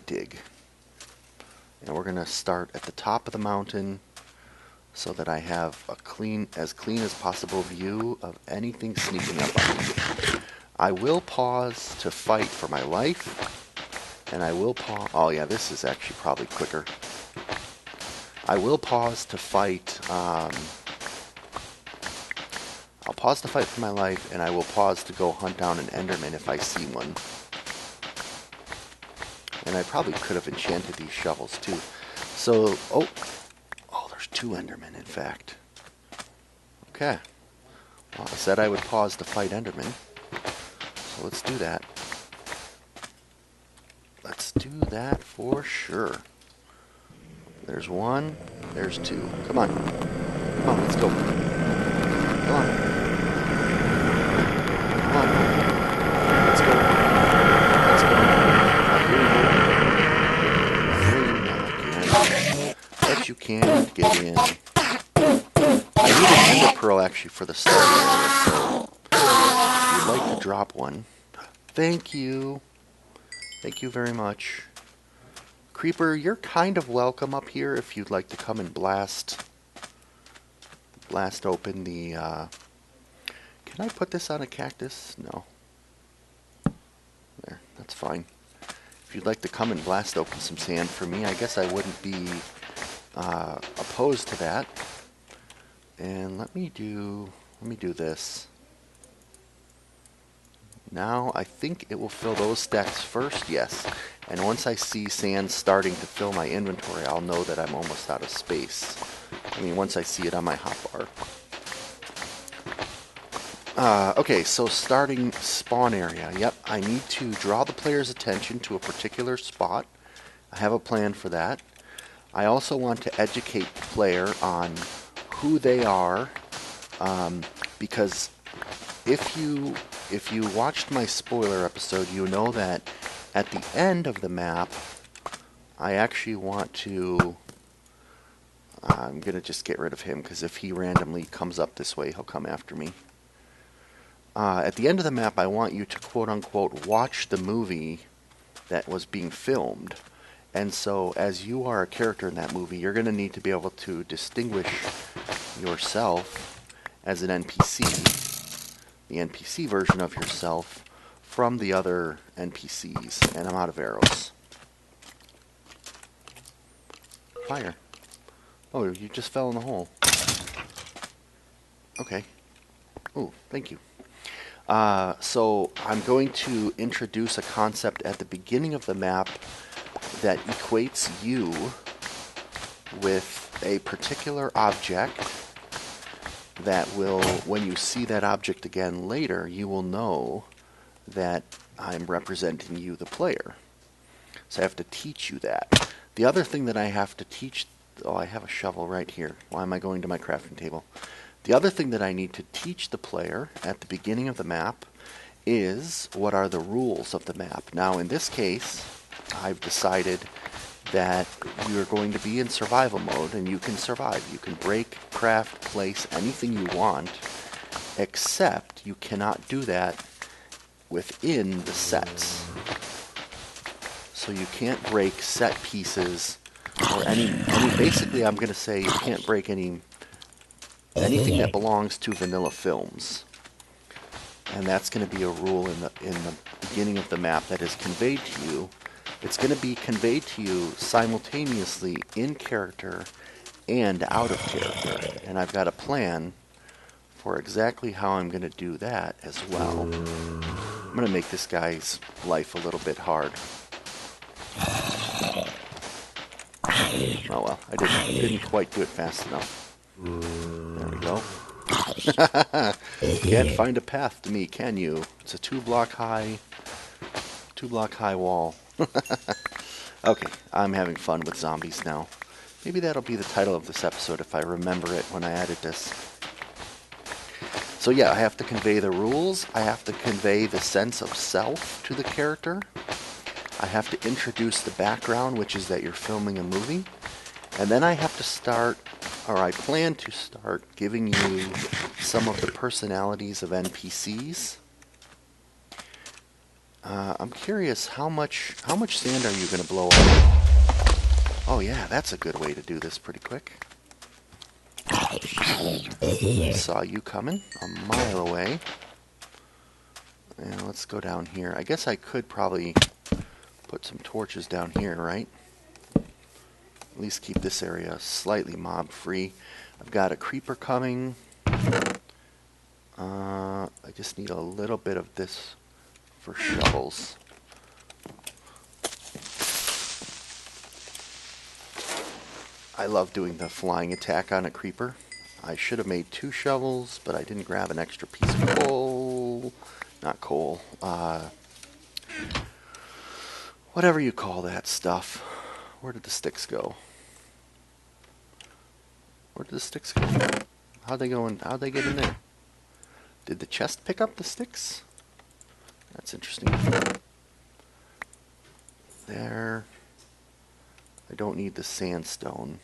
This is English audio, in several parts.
dig. And we're going to start at the top of the mountain so that I have a as clean as possible view of anything sneaking up on me. I will pause to fight for my life, and I will pause. Oh yeah, this is actually probably quicker. I will pause to fight. I'll pause to fight for my life, and I will pause to go hunt down an Enderman if I see one. And I probably could have enchanted these shovels too. So, oh, there's 2 Endermen, in fact. Okay. Well, I said I would pause to fight Endermen. So let's do that. Let's do that for sure. There's 1. There's 2. Come on. Come on, let's go. Come on. Come on. Let's go. Let's go. Bet you can't get in. I need an ender pearl actually for the start area, so if you'd like to drop one. Thank you. Thank you very much. Creeper, you're kind of welcome up here if you'd like to come and blast open the can I put this on a cactus? No. There, that's fine. If you'd like to come and blast open some sand for me, I guess I wouldn't be opposed to that. And let me do this. Now I think it will fill those stacks first, yes. And once I see sand starting to fill my inventory, I'll know that I'm almost out of space. I mean, once I see it on my hotbar. Okay, so starting spawn area. Yep, I need to draw the player's attention to a particular spot. I have a plan for that. I also want to educate the player on who they are, because if you watched my spoiler episode, you know that at the end of the map, I actually want to... I'm going to just get rid of him, because if he randomly comes up this way, he'll come after me. At the end of the map, I want you to quote-unquote watch the movie that was being filmed. And so, as you are a character in that movie, you're going to need to be able to distinguish yourself as an NPC, the NPC version of yourself, from the other NPCs. And I'm out of arrows. Fire. Oh, you just fell in the hole. Okay. Oh, thank you. So I'm going to introduce a concept at the beginning of the map that equates you with a particular object that will, when you see that object again later, you will know that I'm representing you, the player. So I have to teach you that. The other thing that I have to teach... Oh, I have a shovel right here. Why am I going to my crafting table? The other thing that I need to teach the player at the beginning of the map is what are the rules of the map. Now, in this case, I've decided that you're going to be in survival mode, and you can survive. You can break, craft, place anything you want, except you cannot do that within the sets. So you can't break set pieces or any basically I'm going to say you can't break anything that belongs to vanilla films. And that's going to be a rule in the beginning of the map that is conveyed to you. It's going to be conveyed to you simultaneously in character and out of character. And I've got a plan for exactly how I'm going to do that as well. I'm going to make this guy's life a little bit hard. Oh well, I didn't quite do it fast enough. There we go. Can't find a path to me, can you? It's a 2-block high wall. Okay, I'm having fun with zombies now. Maybe that'll be the title of this episode if I remember it when I edit this. So yeah, I have to convey the rules. I have to convey the sense of self to the character. I have to introduce the background, which is that you're filming a movie. And then I have to start, or I plan to start, giving you some of the personalities of NPCs. I'm curious, how much sand are you going to blow up? Oh yeah, that's a good way to do this pretty quick. Saw you coming a mile away. And let's go down here. I guess I could probably put some torches down here, right? At least keep this area slightly mob free. I've got a creeper coming. I just need a little bit of this for shovels. I love doing the flying attack on a creeper. I should have made 2 shovels, but I didn't grab an extra piece of coal. Not coal. Whatever you call that stuff. Where did the sticks go? Where did the sticks go? How'd they get in there? Did the chest pick up the sticks? That's interesting. There. I don't need the sandstone.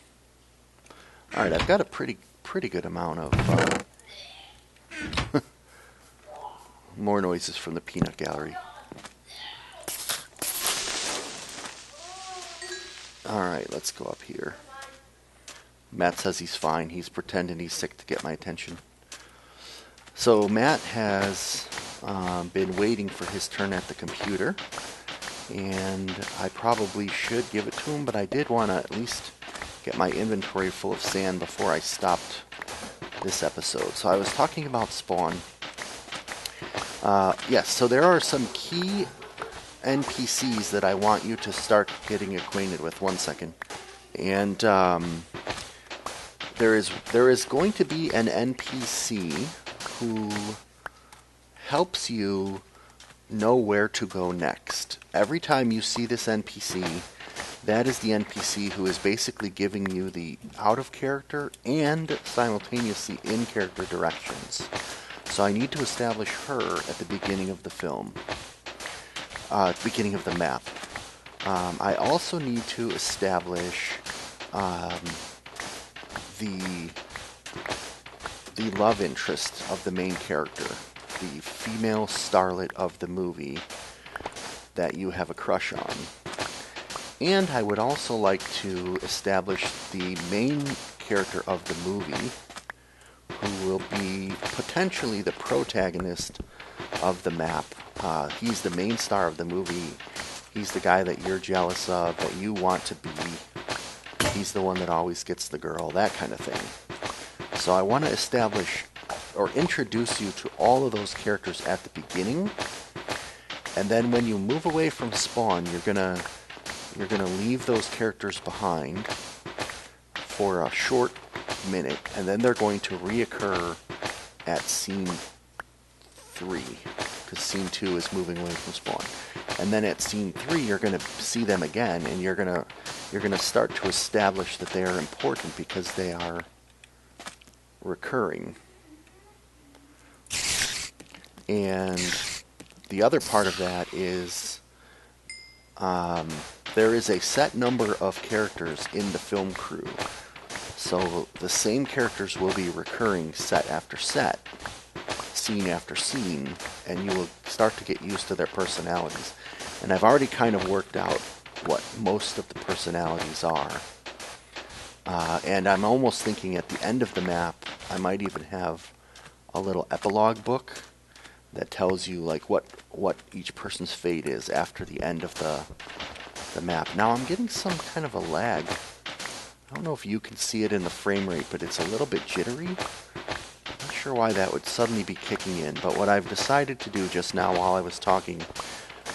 Alright, I've got a pretty good amount of more noises from the peanut gallery. Alright, let's go up here. Matt says he's fine. He's pretending he's sick to get my attention. So Matt has been waiting for his turn at the computer, and I probably should give it to him, but I did want to at least get my inventory full of sand before I stopped this episode. So I was talking about spawn. Yes, so there are some key NPCs that I want you to start getting acquainted with. One second. And there is going to be an NPC who helps you know where to go next. Every time you see this NPC, that is the NPC who is basically giving you the out-of-character and simultaneously in-character directions. So I need to establish her at the beginning of the film. Beginning of the map. I also need to establish the love interest of the main character, the female starlet of the movie that you have a crush on. And I would also like to establish the main character of the movie, who will be potentially the protagonist of the map. He's the main star of the movie. He's the guy that you're jealous of, that you want to be. He's the one that always gets the girl, that kind of thing. So I want to establish or introduce you to all of those characters at the beginning. And then when you move away from spawn, you're gonna leave those characters behind for a short minute, and then they're going to reoccur at scene 3, because scene 2 is moving away from spawn. And then at scene 3, you're going to see them again, and you're going to start to establish that they are important because they are recurring. And the other part of that is there is a set number of characters in the film crew. So the same characters will be recurring set after set, scene after scene, and you will start to get used to their personalities. And I've already kind of worked out what most of the personalities are. And I'm almost thinking at the end of the map, I might even have a little epilogue book that tells you like what each person's fate is after the end of the map. Now I'm getting some kind of a lag. I don't know if you can see it in the frame rate, but it's a little bit jittery. I'm not sure why that would suddenly be kicking in, but what I've decided to do just now while I was talking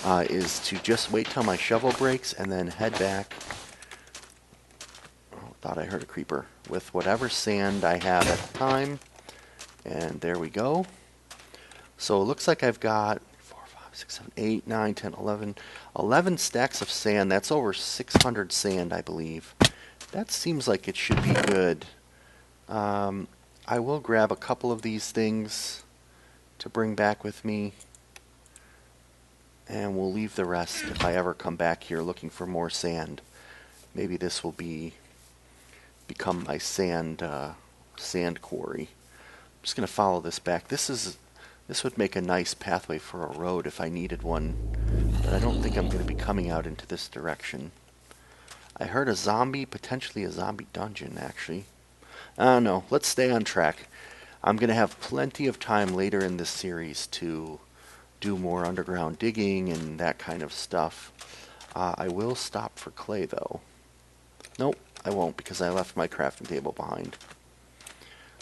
is to just wait till my shovel breaks and then head back. Oh, thought I heard a creeper. With whatever sand I have at the time. And there we go. So it looks like I've got 4, 5, 6, 7, 8, 9, 10, 11, 11 stacks of sand. That's over 600 sand, I believe. That seems like it should be good. I will grab a couple of these things to bring back with me. And we'll leave the rest if I ever come back here looking for more sand. Maybe this will become my sand quarry. I'm just going to follow this back. This would make a nice pathway for a road if I needed one but I don't think I'm going to be coming out into this direction. I heard a zombie, potentially a zombie dungeon, actually. No, let's stay on track. I'm going to have plenty of time later in this series to do more underground digging and that kind of stuff. I will stop for clay, though. Nope, I won't, because I left my crafting table behind.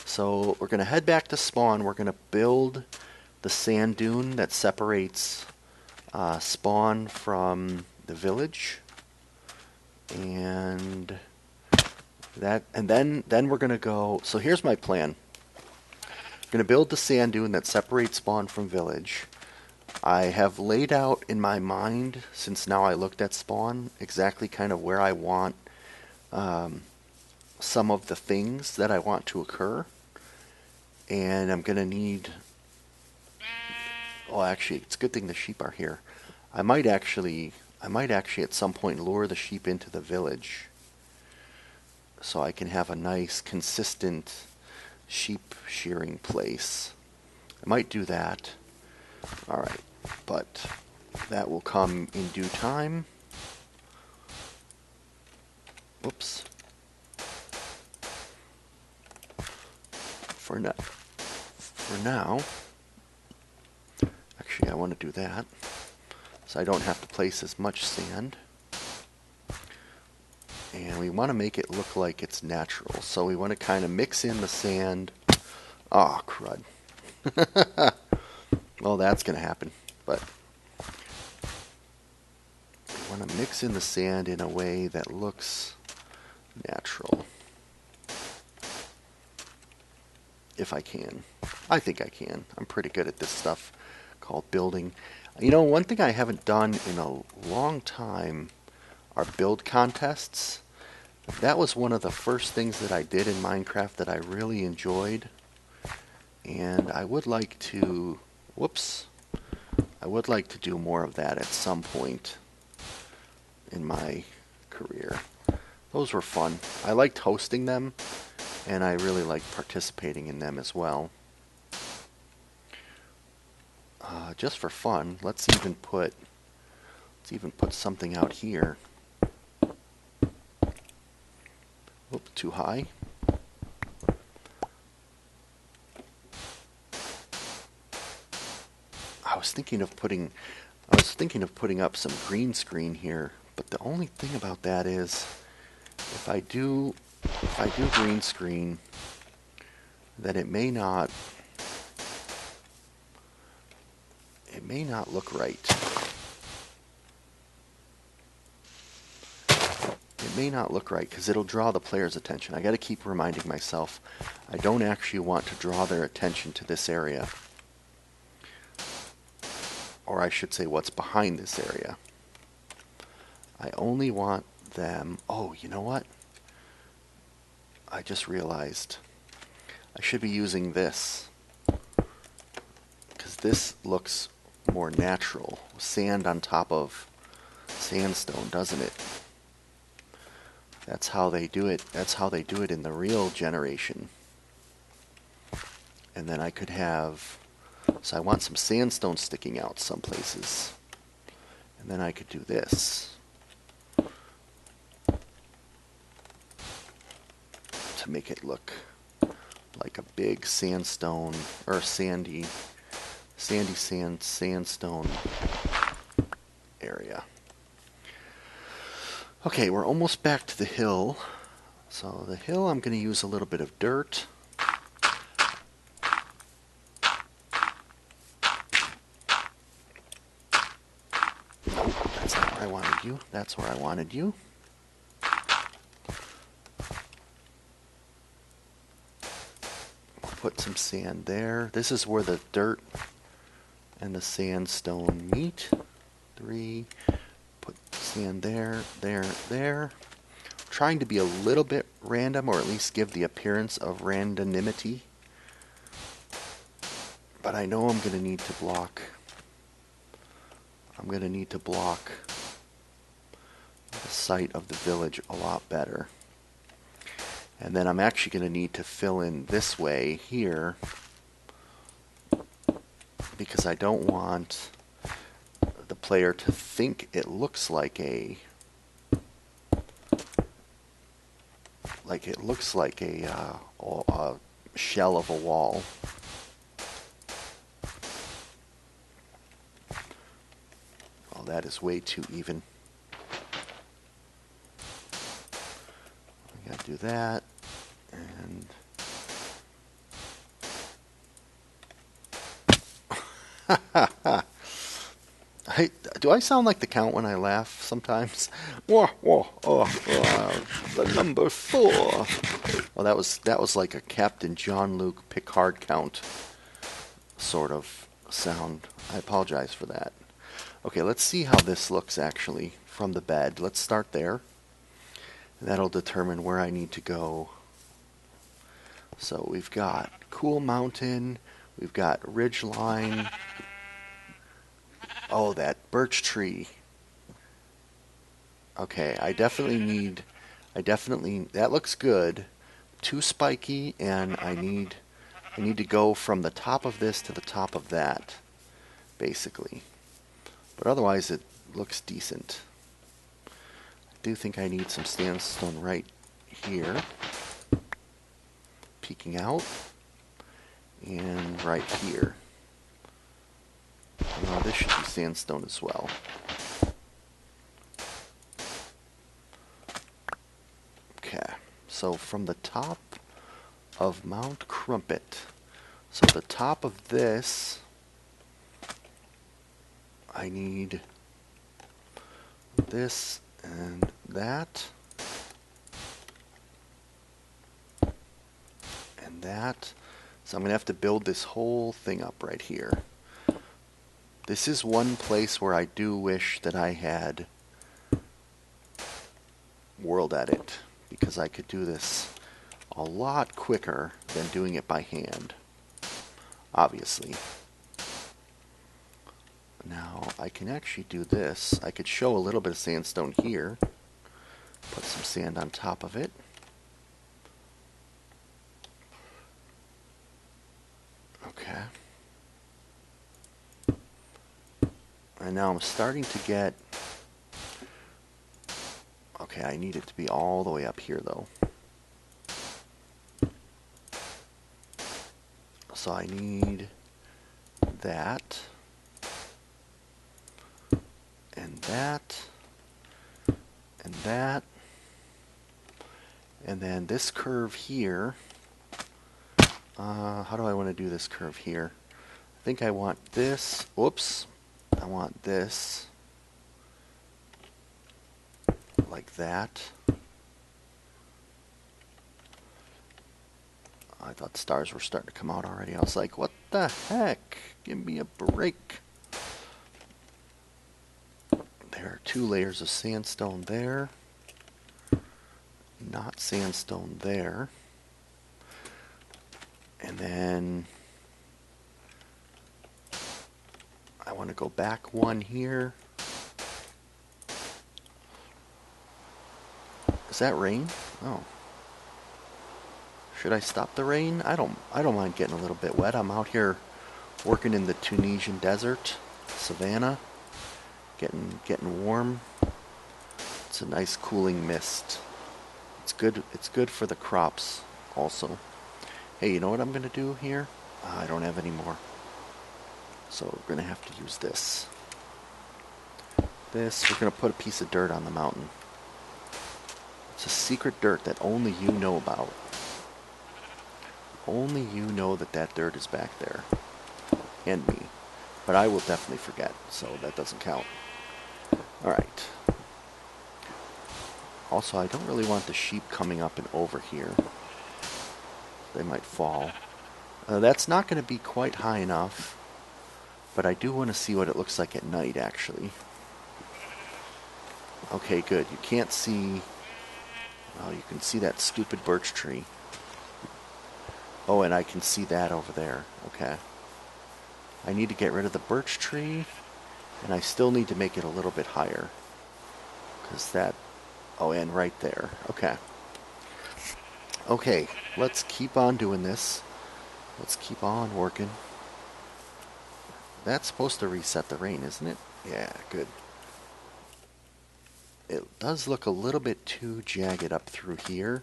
So we're going to head back to spawn. We're going to build the sand dune that separates spawn from the village. And then we're going to go. So here's my plan. I'm going to build the sand dune that separates spawn from village. I have laid out in my mind, since now I looked at spawn, exactly kind of where I want some of the things that I want to occur. And I'm going to need... Oh, actually, it's a good thing the sheep are here. I might actually at some point lure the sheep into the village so I can have a nice, consistent sheep shearing place. I might do that. Alright, but that will come in due time. Whoops. For now, actually I want to do that so I don't have to place as much sand. And we want to make it look like it's natural. So we want to kind of mix in the sand. Oh, crud. Well, that's going to happen. But we want to mix in the sand in a way that looks natural. If I can. I think I can. I'm pretty good at this stuff called building. You know, one thing I haven't done in a long time are build contests. That was one of the first things that I did in Minecraft that I really enjoyed. And I would like to... Whoops. I would like to do more of that at some point in my career. Those were fun. I liked hosting them, and I really liked participating in them as well. Just for fun, let's even put something out here. Oops, too high. I was thinking of putting up some green screen here, but the only thing about that is if I do green screen, then it may not look right. It may not look right because it'll draw the player's attention. I got to keep reminding myself I don't actually want to draw their attention to this area. Or I should say what's behind this area. I only want them... Oh, you know what? I just realized I should be using this. Because this looks more natural. Sand on top of sandstone, doesn't it? That's how they do it. That's how they do it in the real generation. And then I could have... So I want some sandstone sticking out some places. And then I could do this. To make it look like a big sandstone, or sandy sandstone area. Okay, we're almost back to the hill. So the hill, I'm going to use a little bit of dirt. That's not where I wanted you. That's where I wanted you. Put some sand there. This is where the dirt and the sandstone meet. 3. Put sand there, there, there. Trying to be a little bit random, or at least give the appearance of randomity. But I know I'm going to need to block. I'm going to need to block the site of the village a lot better. And then I'm actually going to need to fill in this way here, because I don't want the player to think it looks like a shell of a wall. Oh, that is way too even. I gotta do that, and do I sound like the Count when I laugh sometimes? Whoa, whoa, the number 4. Well, that was like a Captain Jean-Luc Picard Count sort of sound. I apologize for that. Okay, let's see how this looks actually from the bed. Let's start there. That'll determine where I need to go. So we've got Cool Mountain, we've got Ridgeline. Oh, that birch tree. Okay, that looks good. Too spiky, and I need to go from the top of this to the top of that, basically. But otherwise, it looks decent. I do think I need some sandstone right here, peeking out, and right here. Now this should be sandstone as well. Okay, so from the top of Mount Crumpet, so the top of this, I need this and that, and that. So I'm going to have to build this whole thing up right here. This is one place where I do wish that I had World Edit, because I could do this a lot quicker than doing it by hand, obviously. Now, I can actually do this. I could show a little bit of sandstone here, put some sand on top of it. Okay. And now I'm starting to get... Okay, I need it to be all the way up here, though. So I need that, and that, and that, and then this curve here. How do I want to do this curve here? I think I want this. Whoops. I want this like that. I thought stars were starting to come out already. I was like, what the heck? Give me a break. There are 2 layers of sandstone there. Not sandstone there. And then I want to go back 1 here. Is that rain? Oh. Should I stop the rain? I don't mind getting a little bit wet. I'm out here working in the Tunisian desert, savannah, getting warm. It's a nice cooling mist. It's good for the crops also. Hey, you know what I'm going to do here? I don't have any more. So we're going to have to use this. We're going to put a piece of dirt on the mountain. It's a secret dirt that only you know about. Only you know that dirt is back there. And me. But I will definitely forget, so that doesn't count. Alright. Also, I don't really want the sheep coming up and over here. They might fall. That's not going to be quite high enough. But I do want to see what it looks like at night, actually. Okay, good. You can't see... Oh, you can see that stupid birch tree. Oh, and I can see that over there. Okay. I need to get rid of the birch tree, and I still need to make it a little bit higher. Because that... Oh, and right there. Okay. Okay, let's keep on doing this. Let's keep on working. That's supposed to reset the rain, isn't it? Yeah, good. It does look a little bit too jagged up through here.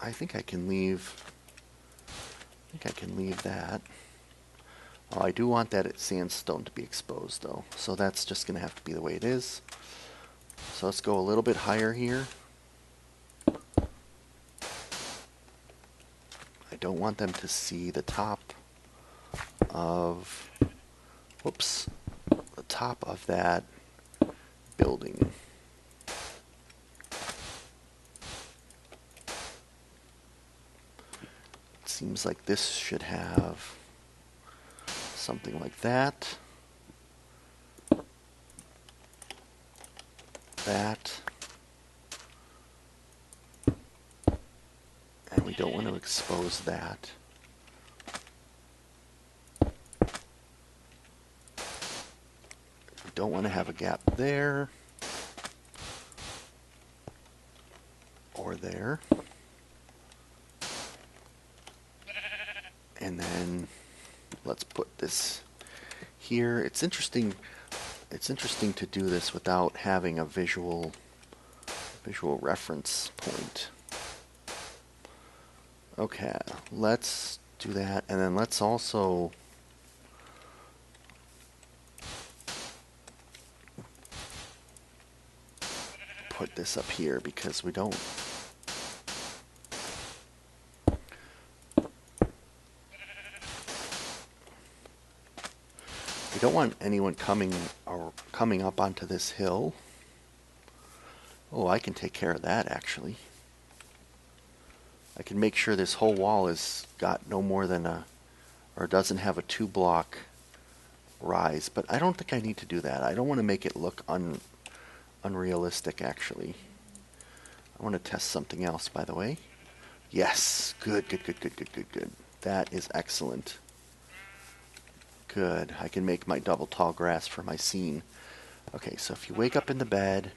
I think I can leave. I think I can leave that. Oh, I do want that sandstone to be exposed though, so that's just going to have to be the way it is. So let's go a little bit higher here. I don't want them to see the top of, whoops, the top of that building. It seems like this should have something like that. That. And we don't want to expose that. We don't want to have a gap there. Or there. And then let's put this here. It's interesting to do this without having a visual reference point. Okay, let's do that, and then let's also put this up here because we don't want anyone coming up onto this hill. Oh, I can take care of that actually. I can make sure this whole wall has got no more than or doesn't have a 2-block rise, but I don't think I need to do that. I don't want to make it look unrealistic actually. I want to test something else, by the way. Yes, good. That is excellent. Good. I can make my double tall grass for my scene. Okay, so if you wake up in the bed,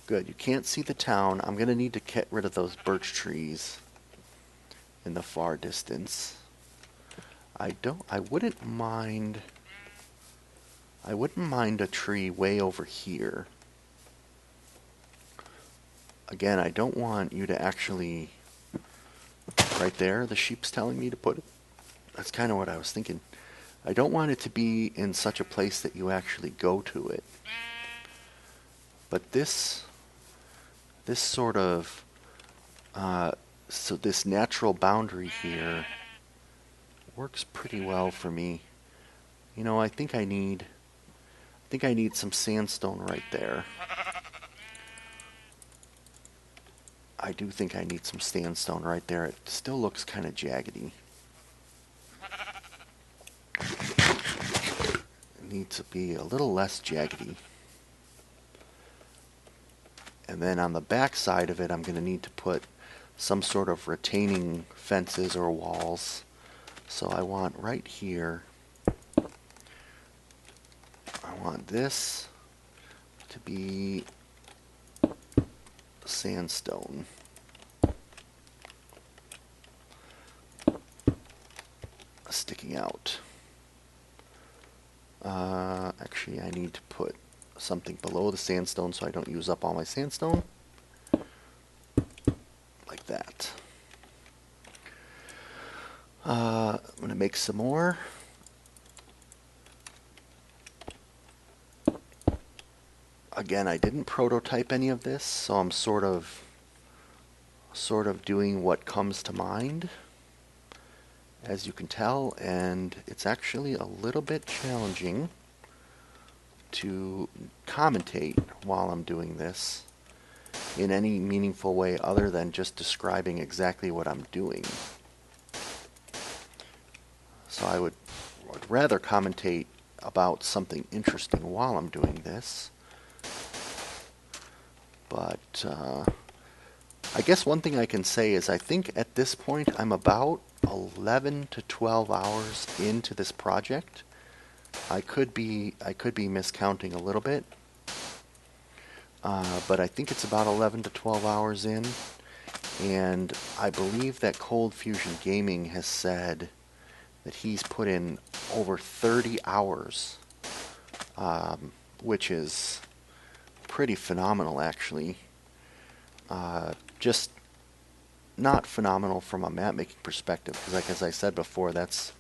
good. You can't see the town. I'm going to need to get rid of those birch trees in the far distance. I wouldn't mind a tree way over here. Again, I don't want you to actually, right there, the sheep's telling me to put it. That's kind of what I was thinking. I don't want it to be in such a place that you actually go to it. But this sort of, so this natural boundary here works pretty well for me. You know, I think I need some sandstone right there. I do think I need some sandstone right there. It still looks kind of jaggedy. It needs to be a little less jaggedy. And then on the back side of it, I'm going to need to put some sort of retaining fences or walls. So I want right here, I want this to be sandstone. Sticking out. Actually, I need to put something below the sandstone so I don't use up all my sandstone. Like that. I'm going to make some more. Again, I didn't prototype any of this, so I'm sort of doing what comes to mind, as you can tell, and it's actually a little bit challenging to commentate while I'm doing this in any meaningful way other than just describing exactly what I'm doing. So I would rather commentate about something interesting while I'm doing this. But I guess one thing I can say is I think at this point I'm about 11 to 12 hours into this project. I could be miscounting a little bit. but I think it's about 11 to 12 hours in, and I believe that ColdFusionGaming has said that he's put in over 30 hours, which is pretty phenomenal, actually. Just not phenomenal from a map making perspective, because like as I said before, it's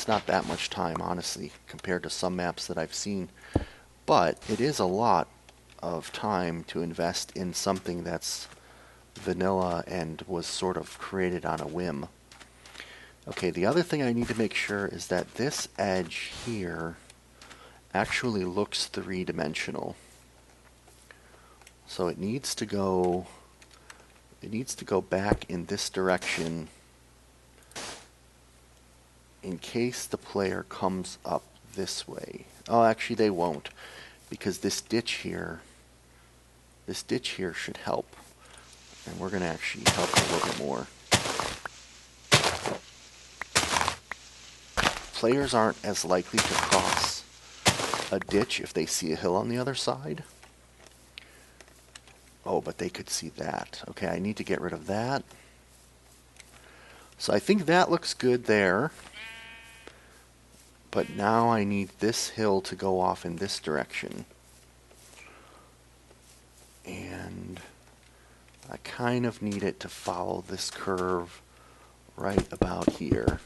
not that much time, honestly, compared to some maps that I've seen. But it is a lot of time to invest in something that's vanilla and was sort of created on a whim. Okay, the other thing I need to make sure is that this edge here actually looks three-dimensional. So it needs to go back in this direction in case the player comes up this way. Oh, actually they won't, because this ditch here should help. And we're going to actually help a little bit more. Players aren't as likely to cross a ditch if they see a hill on the other side. Oh, but they could see that. Okay, I need to get rid of that. So I think that looks good there. But now I need this hill to go off in this direction. And I kind of need it to follow this curve right about here.